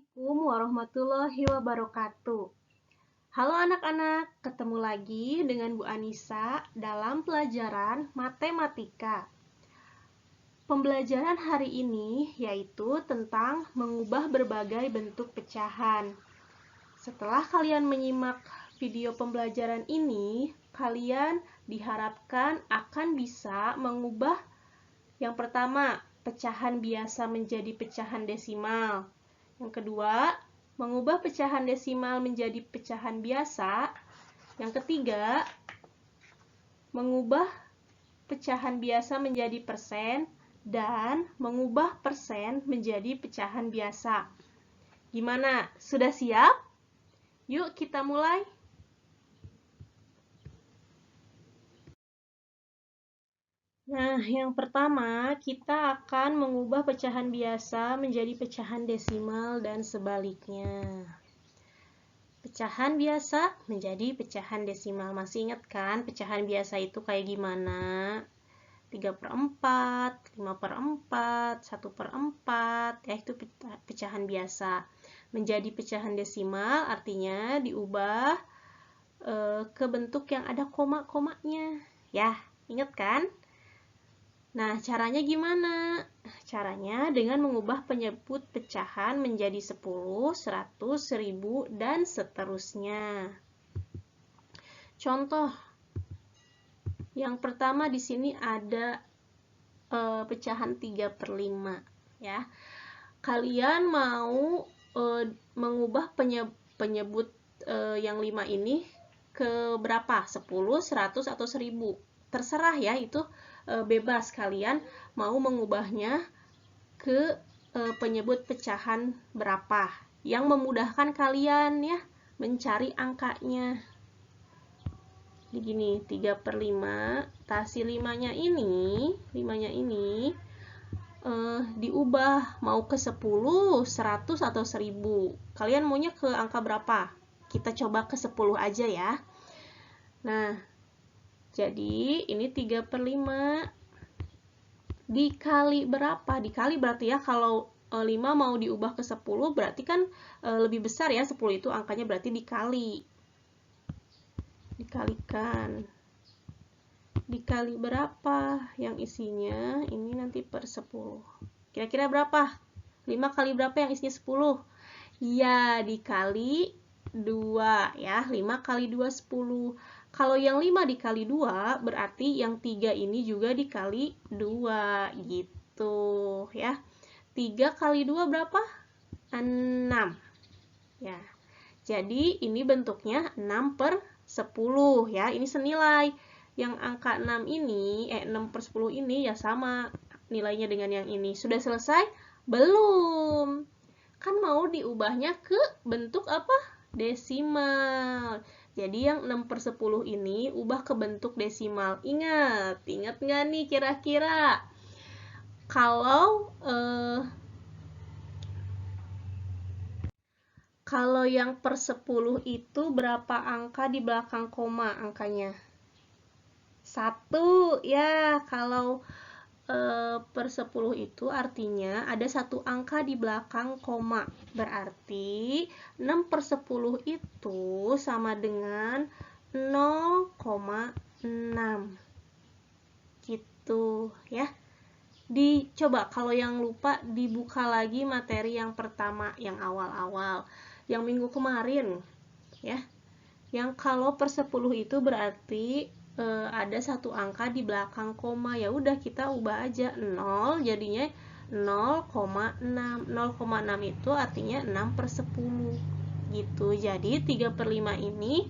Assalamualaikum warahmatullahi wabarakatuh. Halo anak-anak, ketemu lagi dengan Bu Anissa dalam pelajaran matematika. Pembelajaran hari ini yaitu tentang mengubah berbagai bentuk pecahan. Setelah kalian menyimak video pembelajaran ini, kalian diharapkan akan bisa mengubah yang pertama, pecahan biasa menjadi pecahan desimal. Yang kedua, mengubah pecahan desimal menjadi pecahan biasa. Yang ketiga, mengubah pecahan biasa menjadi persen dan mengubah persen menjadi pecahan biasa. Gimana? Sudah siap? Yuk kita mulai. Nah, yang pertama, kita akan mengubah pecahan biasa menjadi pecahan desimal dan sebaliknya. Pecahan biasa menjadi pecahan desimal. Masih ingat kan pecahan biasa itu kayak gimana? 3/4, 5/4, 1/4, ya itu pecahan biasa. Menjadi pecahan desimal artinya diubah ke bentuk yang ada koma-komanya. Ya, ingat kan? Nah, caranya gimana? Caranya dengan mengubah penyebut pecahan menjadi 10, 100, 1000, dan seterusnya. Contoh, yang pertama di sini ada pecahan 3/5. Ya. Kalian mau mengubah penyebut yang 5 ini ke berapa? 10, 100, atau 1000? Terserah ya, itu bebas kalian mau mengubahnya ke penyebut pecahan berapa yang memudahkan kalian ya mencari angkanya. Begini, 3/5, hasil 5-nya ini diubah mau ke 10, 100, atau 1000. Kalian maunya ke angka berapa? Kita coba ke 10 aja ya. Nah, jadi ini 3/5 dikali berapa? Dikali berarti ya kalau 5 mau diubah ke 10 berarti kan lebih besar ya, 10 itu angkanya berarti dikali. Dikalikan. Dikali berapa? Yang isinya ini nanti per 10. Kira-kira berapa? 5 kali berapa yang isinya 10? Ya, dikali 2 ya. 5 kali 2 10. Kalau yang 5 dikali 2, berarti yang 3 ini juga dikali 2, gitu ya. 3 kali 2 berapa? 6. Ya. Jadi, ini bentuknya 6/10 ya. Ini senilai. Yang angka 6 ini, 6/10 ini ya sama nilainya dengan yang ini. Sudah selesai? Belum. Kan mau diubahnya ke bentuk apa? Desimal. Jadi yang 6/10 ini ubah ke bentuk desimal. Ingat nggak nih kira-kira? Kalau yang per 10 itu berapa angka di belakang koma angkanya? 1 ya. Kalau per 10 itu artinya ada 1 angka di belakang koma. Berarti 6/10 itu sama dengan 0,6. Gitu ya. Dicoba kalau yang lupa dibuka lagi materi yang pertama, yang awal-awal, yang minggu kemarin ya. Yang kalau per 10 itu berarti ada 1 angka di belakang koma. Ya udah kita ubah aja 0 jadinya 0,6. 0,6 itu artinya 6/10 gitu. Jadi 3/5 ini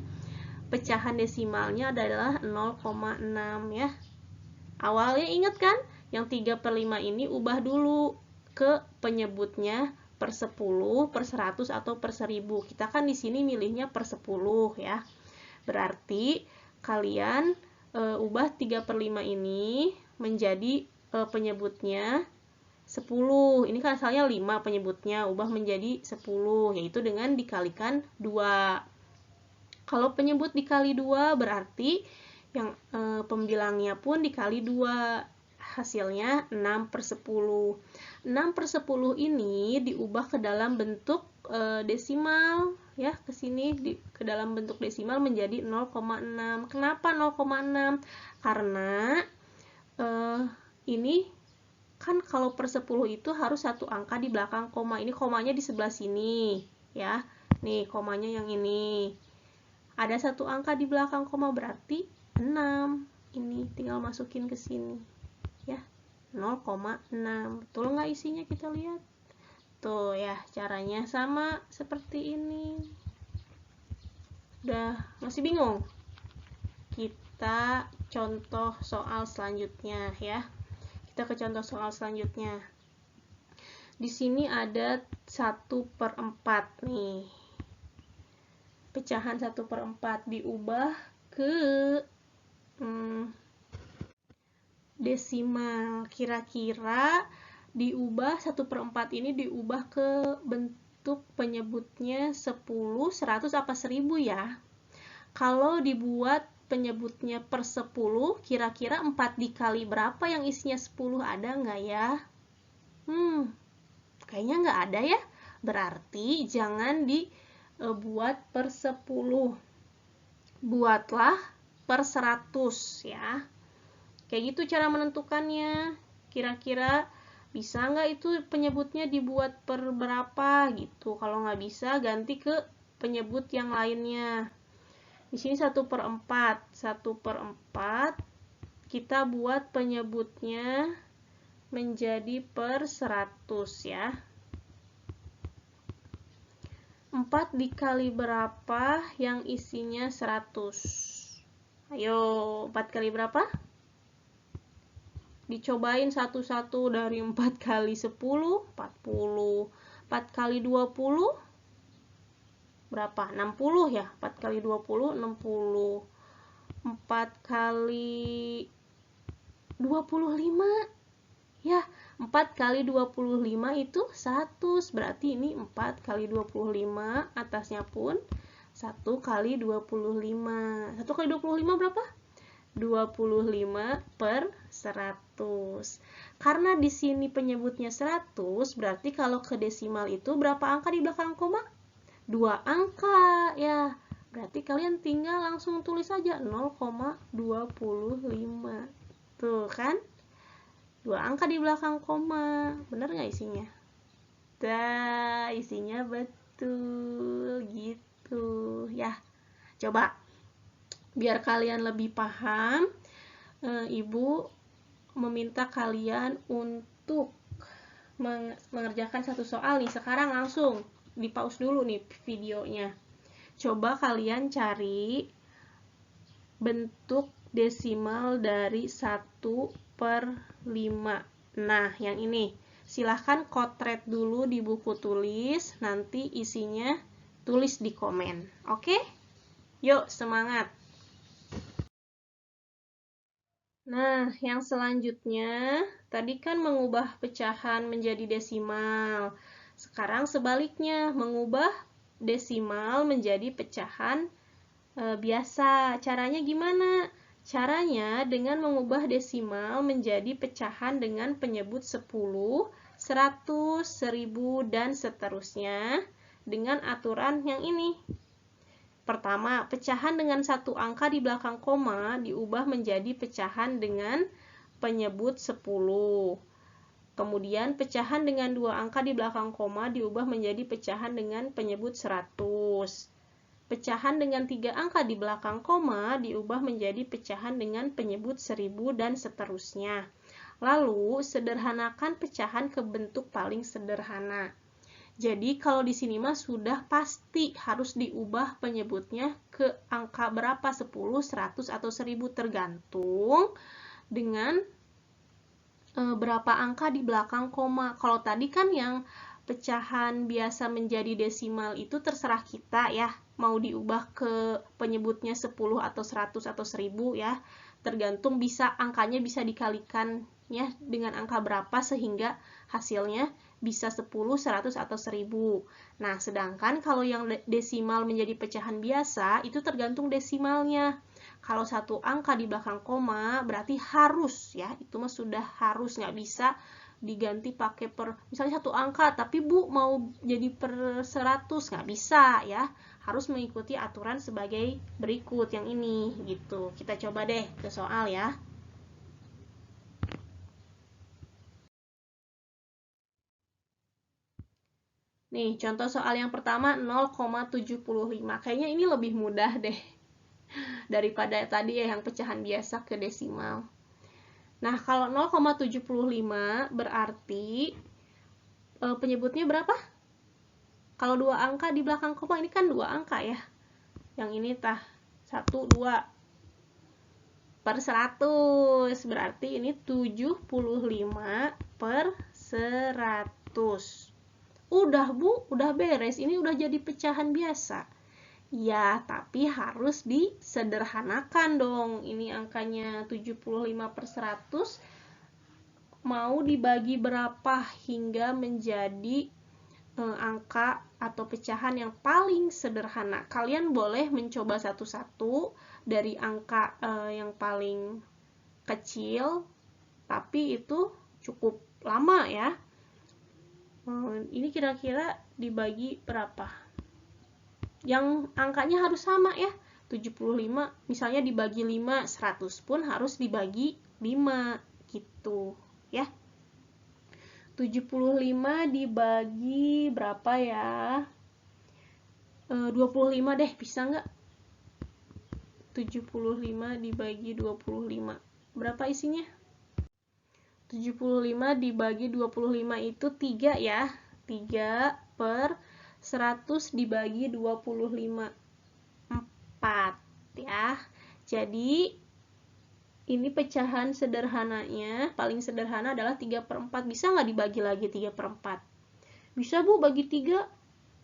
pecahan desimalnya adalah 0,6 ya. Awalnya ingat kan? Yang 3/5 ini ubah dulu ke penyebutnya per 10, per 100, atau per 1000. Kita kan di sini milihnya per 10 ya. Berarti kalian ubah 3/5 ini menjadi penyebutnya 10. Ini kan asalnya 5 penyebutnya, ubah menjadi 10, yaitu dengan dikalikan 2. Kalau penyebut dikali 2 berarti yang pembilangnya pun dikali 2. hasilnya 6/10. 6/10 ini diubah ke dalam bentuk desimal, ya, ke sini ke dalam bentuk desimal menjadi 0,6. Kenapa 0,6? Karena ini kan kalau per 10 itu harus satu angka di belakang koma. Ini komanya di sebelah sini, ya. Nih, komanya yang ini. Ada satu angka di belakang koma, berarti 6. Ini tinggal masukin ke sini, ya. 0,6. Betul nggak isinya? Kita lihat. Tuh ya, caranya sama seperti ini. Udah masih bingung? Kita contoh soal selanjutnya, ya. Kita ke contoh soal selanjutnya. Di sini ada 1/4 nih. Pecahan 1/4 diubah ke desimal. Kira-kira diubah 1/4 ini diubah ke bentuk penyebutnya 10, 100, apa 1000 ya? Kalau dibuat penyebutnya per 10, kira-kira 4 dikali berapa yang isinya 10? Ada nggak ya? Kayaknya nggak ada ya. Berarti jangan dibuat per 10. Buatlah per 100 ya. Kayak gitu cara menentukannya. Kira-kira bisa nggak itu penyebutnya dibuat per berapa gitu. Kalau nggak bisa, ganti ke penyebut yang lainnya. Di sini 1/4. 1/4 kita buat penyebutnya menjadi per 100 ya. 4 dikali berapa yang isinya 100? Ayo, 4 kali berapa? Dicobain satu-satu. Dari 4 kali 10, 40. 4 kali 20, berapa? 60 ya? 4 kali 20, 60. 4 kali 25, ya, 4 kali 25 itu 100. Berarti ini 4 kali 25, atasnya pun 1 kali 25. 1 kali 25 berapa? 25 per 100. Karena di sini penyebutnya 100, berarti kalau ke desimal itu berapa angka di belakang koma? 2 angka, ya. Berarti kalian tinggal langsung tulis saja 0,25. Tuh kan? 2 angka di belakang koma. Benar nggak isinya? Dah, isinya betul. Gitu, ya. Coba. Biar kalian lebih paham, Ibu meminta kalian untuk mengerjakan satu soal nih. Sekarang langsung di pause dulu nih videonya. Coba kalian cari bentuk desimal dari 1/5. Nah, yang ini. Silahkan kotret dulu di buku tulis, nanti isinya tulis di komen. Oke? Yuk, semangat! Nah, yang selanjutnya, tadi kan mengubah pecahan menjadi desimal. Sekarang sebaliknya, mengubah desimal menjadi pecahan biasa. Caranya gimana? Caranya dengan mengubah desimal menjadi pecahan dengan penyebut 10, 100, 1000, dan seterusnya dengan aturan yang ini. Pertama, pecahan dengan satu angka di belakang koma diubah menjadi pecahan dengan penyebut 10. Kemudian, pecahan dengan dua angka di belakang koma diubah menjadi pecahan dengan penyebut 100. Pecahan dengan 3 angka di belakang koma diubah menjadi pecahan dengan penyebut 1000 dan seterusnya. Lalu, sederhanakan pecahan ke bentuk paling sederhana. Jadi kalau di sini mah sudah pasti harus diubah penyebutnya ke angka berapa, 10, 100, atau 1000, tergantung dengan berapa angka di belakang koma. Kalau tadi kan yang pecahan biasa menjadi desimal itu terserah kita ya, mau diubah ke penyebutnya 10 atau 100 atau 1000 ya, tergantung angkanya bisa dikalikan ya dengan angka berapa sehingga hasilnya bisa 10, 100, atau 1000. Nah, sedangkan kalau yang desimal menjadi pecahan biasa, itu tergantung desimalnya. Kalau satu angka di belakang koma berarti harus ya, itu mah sudah harus, nggak bisa diganti pakai per, misalnya satu angka tapi Bu mau jadi per 100, nggak bisa ya, harus mengikuti aturan sebagai berikut yang ini gitu. Kita coba deh ke soal ya. Nih, contoh soal yang pertama 0,75. Kayaknya ini lebih mudah deh daripada tadi ya yang pecahan biasa ke desimal. Nah, kalau 0,75 berarti penyebutnya berapa? Kalau dua angka di belakang koma, ini kan dua angka ya. Yang ini 1, 2 per 100. Berarti ini 75 per 100. Udah Bu, udah beres. Ini udah jadi pecahan biasa. Ya, tapi harus disederhanakan dong. Ini angkanya 75 per 100. Mau dibagi berapa hingga menjadi angka atau pecahan yang paling sederhana. Kalian boleh mencoba satu-satu dari angka yang paling kecil, tapi itu cukup lama ya. Ini kira-kira dibagi berapa? Yang angkanya harus sama ya. 75 misalnya dibagi 5, 100 pun harus dibagi 5 gitu ya. 75 dibagi berapa ya? 25 deh, bisa nggak? 75 dibagi 25. Berapa isinya? 75 dibagi 25 itu 3 ya. 3 per 100 dibagi 25. 4 ya. Jadi ini pecahan sederhananya, paling sederhana adalah 3 per 4. Bisa nggak dibagi lagi 3 per 4? Bisa Bu, bagi 3?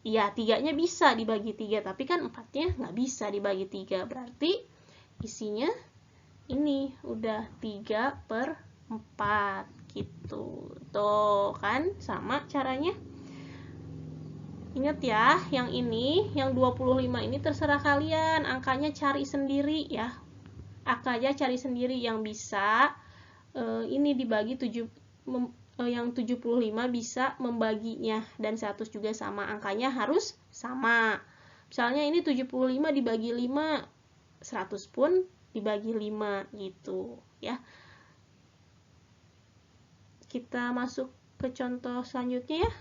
Iya, 3-nya bisa dibagi 3, tapi kan 4-nya nggak bisa dibagi 3. Berarti isinya ini udah 3 per 4 gitu. Tuh kan, sama caranya. Ingat ya, yang ini, yang 25 ini terserah kalian. Angkanya cari sendiri ya. Angkanya cari sendiri yang bisa ini dibagi 7, yang 75 bisa membaginya, dan 100 juga sama, angkanya harus sama. Misalnya ini 75 dibagi 5, 100 pun dibagi 5 gitu ya. Kita masuk ke contoh selanjutnya ya.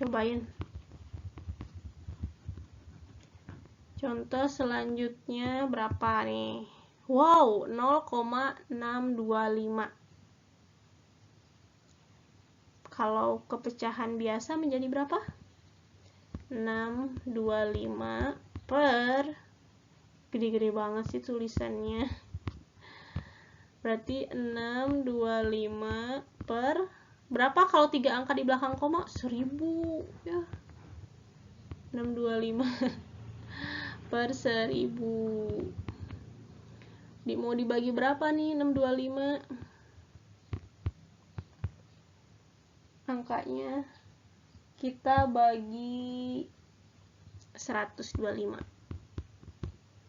Cobain. Contoh selanjutnya berapa nih? Wow, 0,625. Kalau kepecahan biasa menjadi berapa? 625 per, gede-gede banget sih tulisannya. Berarti 625 per berapa kalau 3 angka di belakang koma? 1000 ya. 625 per 1000. Mau dibagi berapa nih 625? Angkanya kita bagi 125.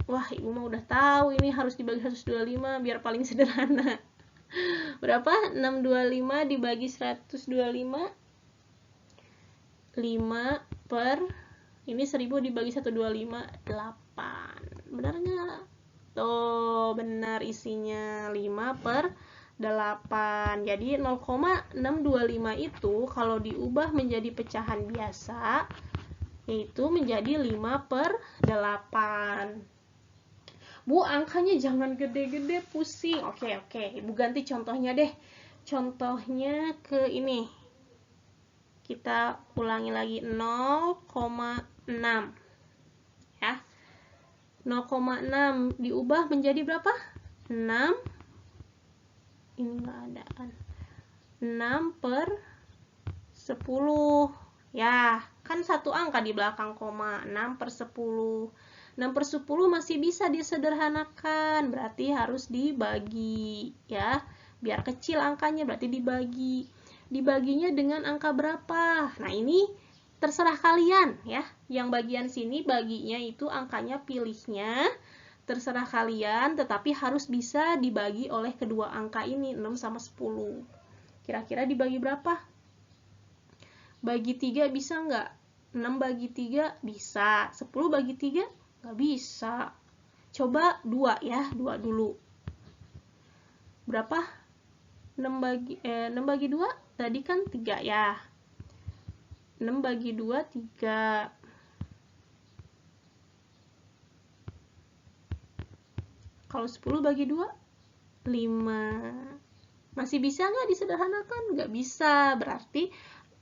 Wah, ibu mah udah tahu ini harus dibagi 125 biar paling sederhana. Berapa? 625 dibagi 125. 5 per, ini 1000 dibagi 125, 8. Benar nggak? Tuh, benar isinya 5 per 8. Jadi 0,625 itu kalau diubah menjadi pecahan biasa, yaitu menjadi 5 per 8. Bu, angkanya jangan gede-gede, pusing. Oke, Ibu ganti contohnya deh. Contohnya ke ini. Kita ulangi lagi 0,6. Ya. 0,6 diubah menjadi berapa? 6. Ini nggak ada kan. 6 per 10. Ya, kan satu angka di belakang koma. 6 per 10. 6 per 10 masih bisa disederhanakan, berarti harus dibagi ya. Biar kecil angkanya berarti dibagi. Dibaginya dengan angka berapa? Nah, ini terserah kalian ya. Yang bagian sini baginya itu angkanya pilihnya Terserah kalian, tetapi harus bisa dibagi oleh kedua angka ini, 6 sama 10. Kira-kira dibagi berapa? Bagi 3 bisa nggak? 6 bagi 3 bisa. 10 bagi 3 nggak bisa. Coba 2 ya, 2 dulu. Berapa? 6 bagi 2 tadi kan 3 ya. 6 bagi 2, 3. Kalau 10 bagi 2, 5. Masih bisa nggak disederhanakan? Nggak bisa. Berarti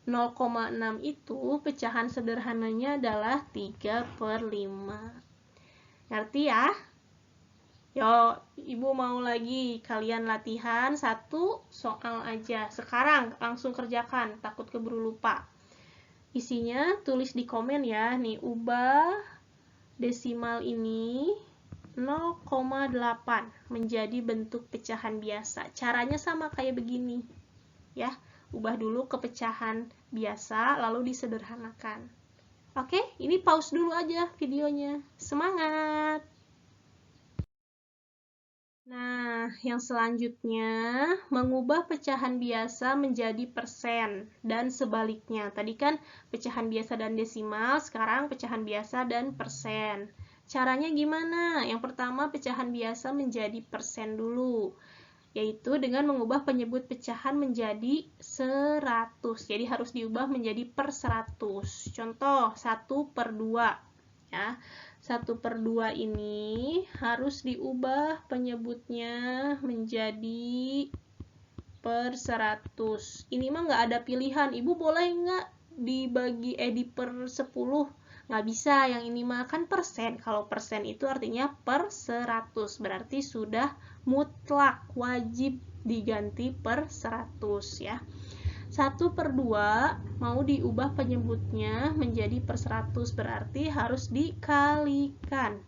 0,6 itu pecahan sederhananya adalah 3/5. Ngerti ya? Yo, Ibu mau lagi kalian latihan 1 soal aja. Sekarang langsung kerjakan, takut keburu lupa. Isinya tulis di komen ya. Nih, ubah desimal ini 0,8 menjadi bentuk pecahan biasa. Caranya sama kayak begini. Ya, ubah dulu ke pecahan biasa lalu disederhanakan. Oke, ini pause dulu aja videonya. Semangat. Nah, yang selanjutnya mengubah pecahan biasa menjadi persen dan sebaliknya. Tadi kan pecahan biasa dan desimal, sekarang pecahan biasa dan persen. Caranya gimana? Yang pertama pecahan biasa menjadi persen dulu, yaitu dengan mengubah penyebut pecahan menjadi 100. Jadi harus diubah menjadi per 100. Contoh 1/2 ya. 1/2 ini harus diubah penyebutnya menjadi per 100. Ini mah nggak ada pilihan. Ibu boleh nggak dibagi di per 10? Nggak bisa, yang ini mah kan persen. Kalau persen itu artinya per 100, berarti sudah mutlak, wajib diganti per 100 ya. 1/2 mau diubah penyebutnya menjadi per 100, berarti harus dikalikan.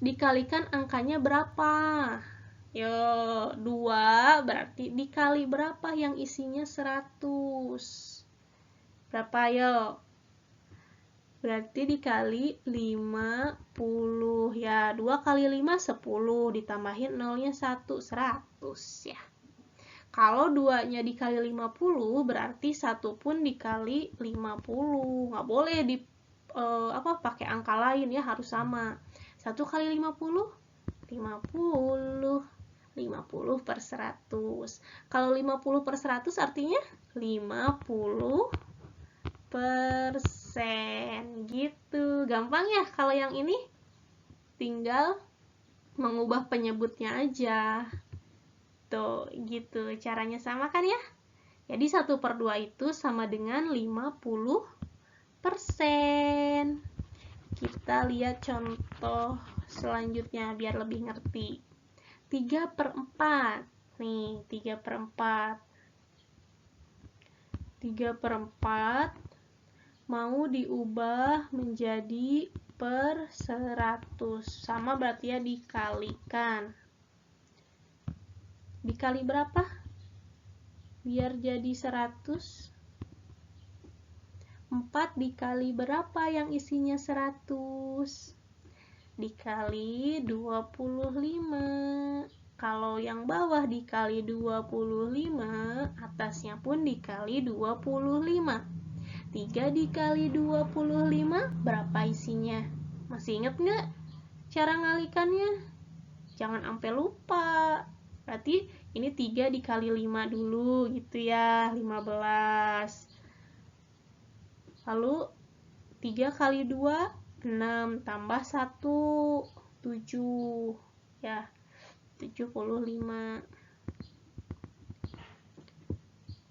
Dikalikan angkanya berapa? Yo, 2 berarti dikali berapa yang isinya 100? Berapa yo? Berarti dikali 50 ya. 2 kali 5 10, ditambahin nolnya 1, 100 ya. Kalau 2-nya dikali 50 berarti 1 pun dikali 50. Nggak boleh pakai angka lain ya, harus sama. 1 kali 50 50. 50 per 100. Kalau 50 per 100 artinya 50%. Gitu. Gampang ya kalau yang ini? Tinggal mengubah penyebutnya aja. Tuh, gitu. Caranya sama kan ya? Jadi 1/2 itu sama dengan 50%. Kita lihat contoh selanjutnya biar lebih ngerti. 3/4. Nih, 3/4. 3/4 mau diubah menjadi per 100. Sama berarti ya dikalikan. Dikali berapa? Biar jadi 100. 4 dikali berapa yang isinya 100? Dikali 25. Kalau yang bawah dikali 25, atasnya pun dikali 25. 3 dikali 25, berapa isinya? Masih inget nggak cara ngalikannya? Jangan sampai lupa. Berarti ini 3 dikali 5 dulu gitu ya, 15. Lalu 3 kali 2, 6, tambah 1, 7 ya, 75.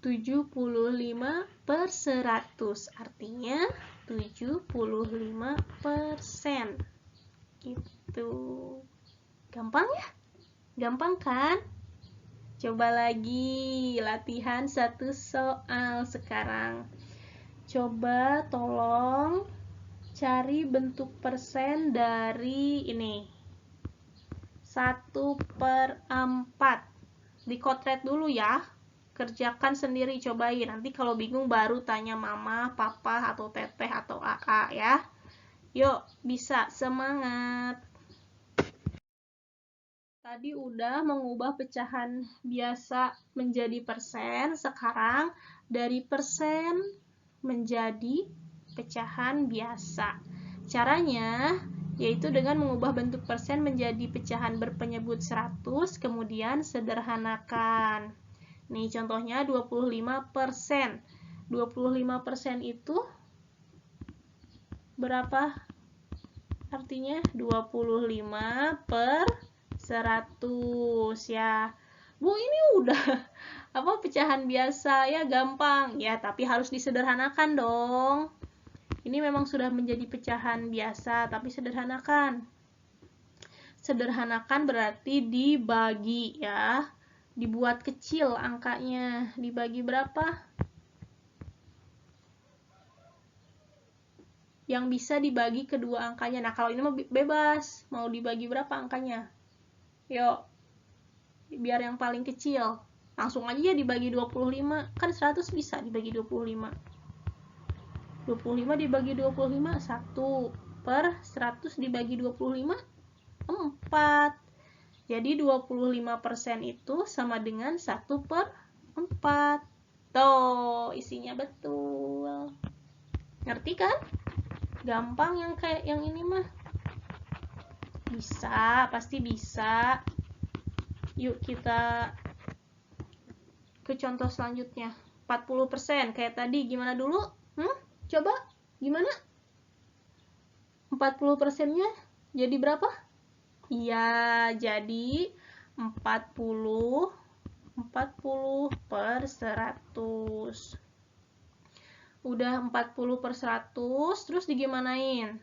75 per 100 artinya 75%. Gitu. Gampang ya? Gampang kan? Coba lagi latihan 1 soal sekarang. Coba tolong cari bentuk persen dari ini. 1/4. Dikotret dulu ya. Kerjakan sendiri, cobain. Nanti kalau bingung baru tanya mama, papa, atau teteh, atau AA ya. Yuk, bisa. Semangat. Tadi udah mengubah pecahan biasa menjadi persen, sekarang dari persen menjadi pecahan biasa. Caranya yaitu dengan mengubah bentuk persen menjadi pecahan berpenyebut 100, kemudian sederhanakan. Nih contohnya 25%. 25% itu berapa? Artinya 25 per 100 ya. Bu, ini udah pecahan biasa ya, gampang ya, tapi harus disederhanakan dong. Ini memang sudah menjadi pecahan biasa, tapi sederhanakan. Sederhanakan berarti dibagi ya. Dibuat kecil angkanya. Dibagi berapa? Yang bisa dibagi kedua angkanya. Nah, kalau ini mah bebas. Mau dibagi berapa angkanya? Yuk, biar yang paling kecil. Langsung aja dibagi 25. Kan 100 bisa dibagi 25. 25 dibagi 25, 1 per 100 dibagi 25, 4. Jadi 25% itu sama dengan 1 per 4. Tuh, isinya betul. Ngerti kan? Gampang yang kayak yang ini mah. Bisa, pasti bisa. Yuk kita ke contoh selanjutnya. 40%, kayak tadi gimana dulu? Coba, gimana? 40%-nya jadi berapa? Iya, jadi 40 per 100. Udah 40 per 100, terus digimanain?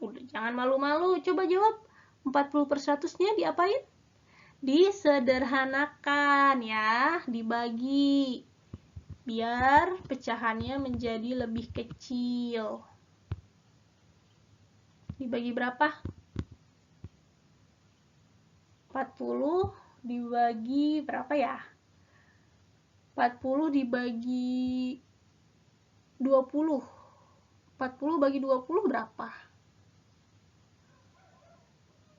Udah, jangan malu-malu, coba jawab. 40 per 100-nya diapain? Disederhanakan ya, dibagi. Biar pecahannya menjadi lebih kecil. Dibagi berapa? 40 dibagi berapa ya? 40 dibagi 20. 40 bagi 20 berapa?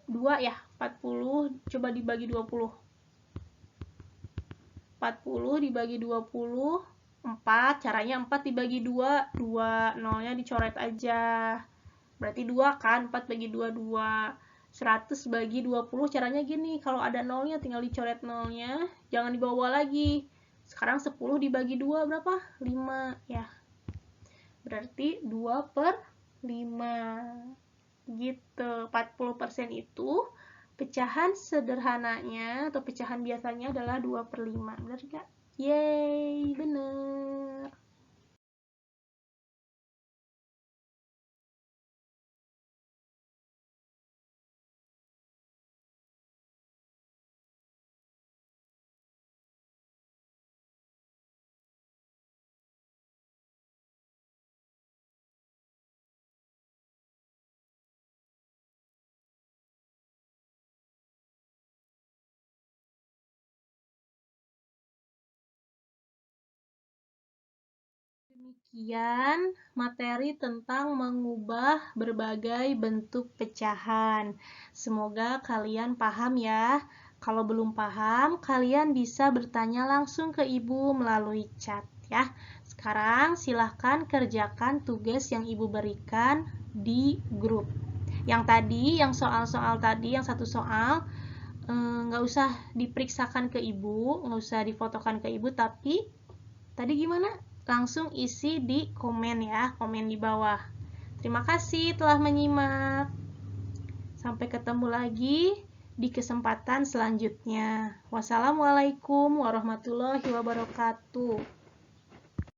2 ya? 40 coba dibagi 20. 40 dibagi 20, 4. Caranya 4 dibagi 2. 2, nolnya dicoret aja. Berarti 2 kan? 4 bagi 2, 2. 100 bagi 20, caranya gini. Kalau ada nolnya tinggal dicoret nolnya. Jangan dibawa lagi. Sekarang 10 dibagi 2 berapa? 5 ya. Berarti 2 per 5. Gitu. 40% itu pecahan sederhananya atau pecahan biasanya adalah 2 per 5. Benar gak? Yeay, bener. Demikian materi tentang mengubah berbagai bentuk pecahan. Semoga kalian paham ya. Kalau belum paham, kalian bisa bertanya langsung ke ibu melalui chat ya. Sekarang silahkan kerjakan tugas yang ibu berikan di grup. Yang tadi, yang soal-soal tadi, yang satu soal, nggak usah diperiksakan ke ibu, nggak usah difotokan ke ibu, tapi tadi gimana? Langsung isi di komen ya, komen di bawah. Terima kasih telah menyimak. Sampai ketemu lagi di kesempatan selanjutnya. Wassalamualaikum warahmatullahi wabarakatuh.